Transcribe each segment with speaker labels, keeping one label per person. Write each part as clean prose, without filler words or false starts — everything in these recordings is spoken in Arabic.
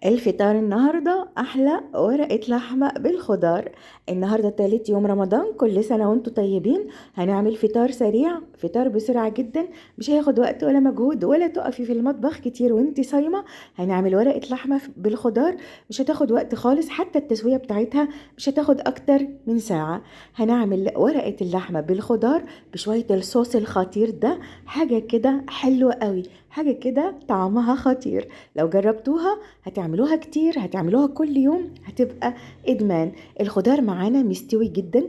Speaker 1: الفطار النهاردة أحلى ورقة لحمة بالخضار. النهاردة تالت يوم رمضان، كل سنة وانتم طيبين. هنعمل فطار سريع، فطار بسرعة جدا، مش هياخد وقت ولا مجهود ولا تقفي في المطبخ كتير وانتي صايمة. هنعمل ورقة لحمة بالخضار، مش هتاخد وقت خالص، حتى التسوية بتاعتها مش هتاخد أكتر من ساعة. هنعمل ورقة اللحمة بالخضار بشوية الصوص الخطير ده، حاجة كده حلوة قوي، حاجة كده طعمها خطير. لو جربتوها هتعملوها كتير، هتعملوها كل يوم، هتبقى إدمان. الخضار معانا مستوي جدا،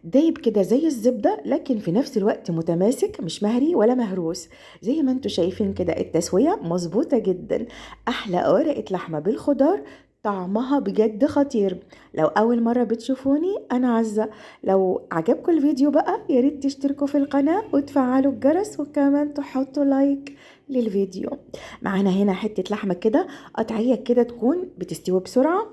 Speaker 1: دايب كده زي الزبدة، لكن في نفس الوقت متماسك، مش مهري ولا مهروس. زي ما انتوا شايفين كده التسوية مظبوطة جدا. أحلى ورقة لحمة بالخضار، طعمها بجد خطير. لو أول مرة بتشوفوني أنا عزة. لو عجبكم الفيديو بقى ياريت تشتركوا في القناة وتفعلوا الجرس، وكمان تحطوا لايك للفيديو. معانا هنا حتة لحمة كده قطعية كده، تكون بتستوي بسرعة،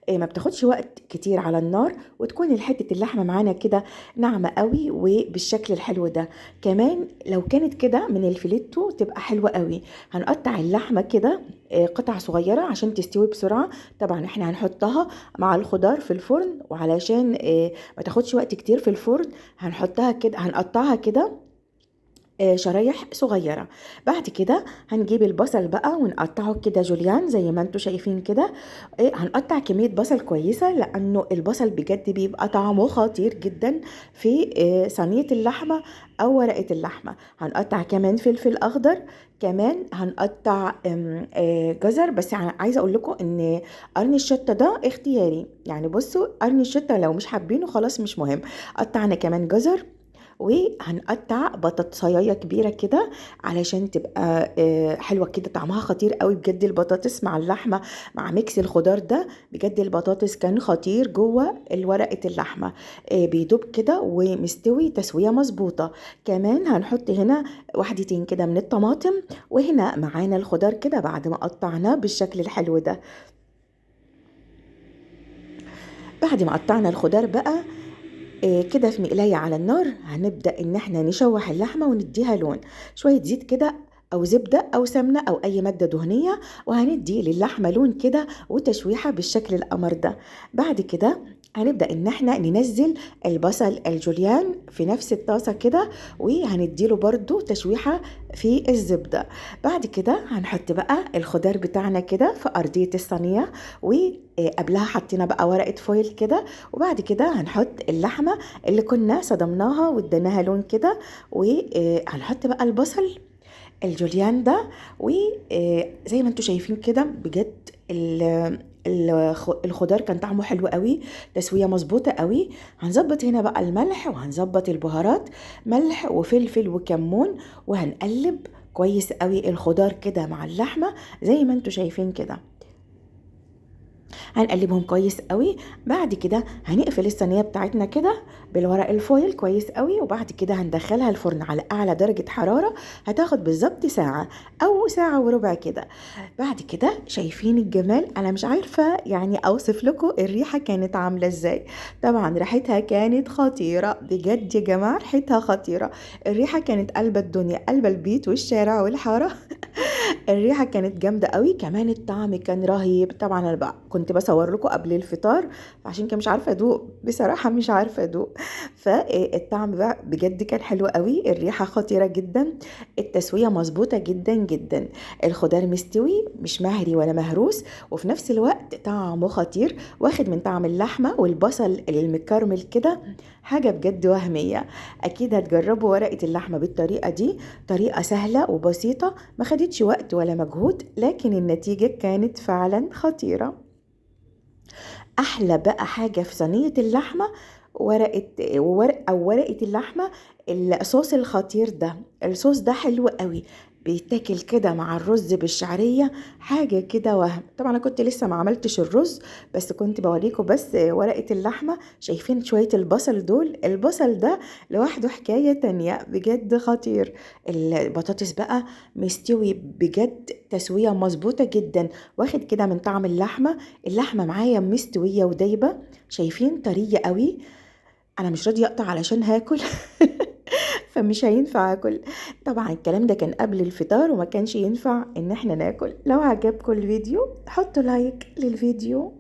Speaker 1: ما بتاخدش وقت كتير على النار، وتكون الحتة اللحمة معانا كده ناعمة قوي وبالشكل الحلو ده. كمان لو كانت كده من الفيليتو تبقى حلوة قوي. هنقطع اللحمة كده قطع صغيرة عشان تستوي بسرعة. طبعا احنا هنحطها مع الخضار في الفرن، وعلشان ما تاخدش وقت كتير في الفرن هنحطها كده، هنقطعها كده شرايح صغيرة. بعد كده هنجيب البصل بقى ونقطعه كده جوليان زي ما انتوا شايفين كده. هنقطع كمية بصل كويسة، لأنه البصل بجد بيبقى طعمه خطير جدا في صينية اللحمة أو ورقة اللحمة. هنقطع كمان فلفل أخضر، كمان هنقطع جزر. بس عايزة أقول لكم إن قرن الشطة ده اختياري، يعني بصوا قرن الشطة لو مش حابينه خلاص مش مهم. قطعنا كمان جزر، وهنقطع بطاطسايه كبيره كده علشان تبقى حلوه كده، طعمها خطير قوي بجد. البطاطس مع اللحمه مع ميكس الخضار ده، بجد البطاطس كان خطير جوه الورقه اللحمه، بيدوب كده ومستوي تسويه مظبوطه. كمان هنحط هنا واحدتين كده من الطماطم، وهنا معانا الخضار كده بعد ما قطعناه بالشكل الحلو ده. بعد ما قطعنا الخضار بقى كده في مقلاية على النار، هنبدأ ان احنا نشوح اللحمة ونديها لون، شوية زيت كده او زبدة او سمنة او اي مادة دهنية، وهندي للحمة لون كده وتشويحة بالشكل القمر ده. بعد كده هنبدأ ان احنا ننزل البصل الجوليان في نفس الطاسة كده، وهنديله برضو تشويحة في الزبدة. بعد كده هنحط بقى الخضار بتاعنا كده في أرضية الصينية، وقبلها حطينا بقى ورقة فويل كده. وبعد كده هنحط اللحمة اللي كنا صدمناها واديناها لون كده، وهنحط بقى البصل الجوليان ده. وزي ما انتوا شايفين كده بجد الخضار كان طعمه حلو قوي، تسوية مظبوطة قوي. هنظبط هنا بقى الملح وهنظبط البهارات، ملح وفلفل وكمون، وهنقلب كويس قوي الخضار كده مع اللحمة زي ما انتوا شايفين كده. هنقلبهم كويس قوي. بعد كده هنقفل الصينيه بتاعتنا كده بالورق الفويل كويس قوي، وبعد كده هندخلها الفرن على اعلى درجه حراره، هتاخد بالظبط ساعه او ساعه وربع كده. بعد كده شايفين الجمال، انا مش عارفه يعني اوصف لكم الريحه كانت عامله ازاي. طبعا ريحتها كانت خطيره بجد يا جماعه، ريحتها خطيره. الريحه كانت قلب الدنيا، قلب البيت والشارع والحاره. الريحة كانت جامدة قوي، كمان الطعم كان رهيب. طبعا انا بقى كنت بصور لكم قبل الفطار، فعشان كده مش عارفة ادوق بصراحة، مش عارفة ادوق. فالطعم بقى بجد كان حلو قوي، الريحة خطيرة جدا، التسوية مظبوطة جدا جدا. الخضار مستوي مش مهري ولا مهروس، وفي نفس الوقت طعمه خطير، واخد من طعم اللحمة والبصل المكرمل كده، حاجة بجد وهمية. اكيد هتجربوا ورقة اللحمة بالطريقة دي، طريقة سهلة وبسيطة، ما خدتش وقت ولا مجهود، لكن النتيجة كانت فعلا خطيرة. احلى بقى حاجة في صينية اللحمة ورقة اللحمة، الصوص الخطير ده. الصوص ده حلو قوي، بيتاكل كده مع الرز بالشعرية، حاجة كده وهم. طبعا انا كنت لسه ما عملتش الرز، بس كنت بوريكم بس ورقة اللحمة. شايفين شوية البصل دول؟ البصل ده لوحده حكاية تانية بجد خطير. البطاطس بقى مستوي بجد تسوية مظبوطة جدا، واخد كده من طعم اللحمة. اللحمة معايا مستوية ودايبة، شايفين طرية قوي. انا مش راضية اقطع علشان هاكل. فمش هينفع آكل. طبعًا الكلام ده كان قبل الفطار وما كانش ينفع إن إحنا ناكل. لو عجبكم الفيديو حطوا لايك للفيديو.